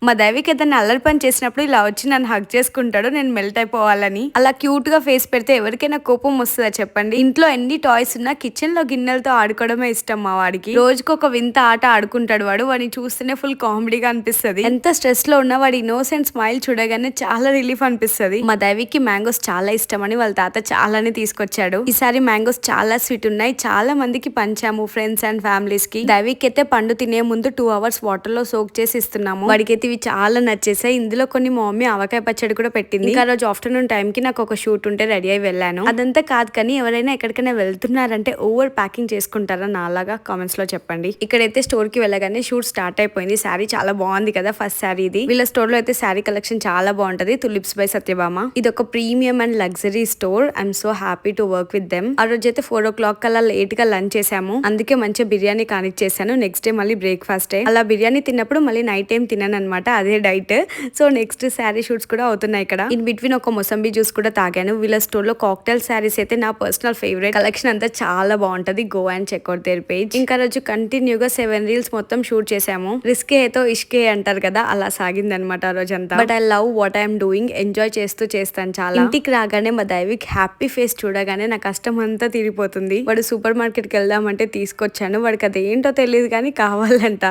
మా దైవిక్ ఏదైనా అల్లరి పని చేసినప్పుడు ఇలా వచ్చి నన్ను హగ్ చేసుకుంటాడు, నేను మెల్ట్ అయిపోవాలని. అలా క్యూట్ గా ఫేస్ పెడితే ఎవరికైనా కోపం వస్తుందా చెప్పండి. ఇంట్లో ఎన్ని టాయ్స్ ఉన్నా కిచెన్ లో గిన్నెలతో ఆడుకోవడమే ఇష్టం మా వాడికి. రోజుకు ఒక వింత ఆట ఆడుకుంటాడు వాడు. వాడిని చూస్తేనే ఫుల్ కామెడీగా అనిపిస్తుంది. ఎంత స్ట్రెస్ లో ఉన్నా వాడి ఇన్నోసెంట్ స్మైల్ చూడగానే చాలా రిలీఫ్ అనిపిస్తుంది. మా దైవిక్ కి మ్యాంగోస్ చాలా ఇష్టం అని వాళ్ళ తాత చాలానే తీసుకొచ్చాడు. ఈసారి మ్యాంగోస్ చాలా స్వీట్ ఉన్నాయి, చాలా మందికి పంచాము ఫ్రెండ్స్ అండ్ ఫ్యామిలీస్ కి. దైవిక్ అయితే పండు తినే ముందు 2 hours వాటర్ లో సోక్ చేసి ఇస్తున్నాము. వాడికైతే ఇవి చాలా నచ్చేసాయి. ఇందులో కొన్ని మా మమ్మీ ఆవకాయ పచ్చడి కూడా పెట్టింది. ఇంకా రోజు ఆఫ్టర్నూన్ టైం కి నాకు ఒక షూట్ ఉంటే రెడీ అయి వెళ్ళాను. అదంతా కాదు కానీ ఎవరైనా ఎక్కడికైనా వెళ్తున్నారంటే ఓవర్ ప్యాకింగ్ చేసుకుంటారా నాలాగా? కామెంట్స్ లో చెప్పండి. ఇక్కడైతే స్టోర్ కి వెళ్ళగానే షూట్ స్టార్ట్ అయిపోయింది. శారీ చాలా బాగుంది కదా, ఫస్ట్ శారీ ఇది. వీళ్ళ స్టోర్ లో అయితే శారీ కలెక్షన్ చాలా బాగుంటది. Tulips by Satyabhama. ఇది ఒక premium and luxury store. I'm so happy to work with them. ఆ రోజు అయితే 4 o'clock కల్లా లేట్ గా లంచ్ చేసాము, అందుకే మంచిగా బిర్యానీ కానిచ్చేసాను. నెక్స్ట్ డే మళ్ళీ బ్రేక్ఫాస్ట్. అలా బిర్యానీ తిన్నప్పుడు మళ్ళీ నైట్ టైం తిన్నాను అనమాట, అదే diet. So next sari shoots కూడా అవుతున్నాయి ఇక్కడ. ఇన్ బిట్వీన్ ఒక మొసంబీ జ్యూస్ కూడా తాగాను. వీళ్ళ స్టోర్ లో కాక్టైల్ శారీస్ అయితే నా పర్సనల్ ఫేవరెట్. కలెక్షన్ అంతా చాలా బాగుంటది. Go and check out their page. ఇంకా రోజు కంటిన్యూగా 7 reels మొత్తం షూట్ చేసాము. రిస్కే ఏతో ఇష్కే అంటారు కదా, అలా సాగింది అనమాట ఆ రోజంతా. But I love what I'm doing. Enjoy చేస్తూ చేస్తాను చాలా. ఇంటికి రాగానే మా దైవిక్ హ్యాపీ ఫేస్ చూడగానే నా కష్టం అంతా తీరిపోతుంది. వాడు సూపర్ మార్కెట్ కి వెళ్దామంటే తీసుకొచ్చాను. వాడికి అదేంటో తెలియదు కానీ కావాలంట.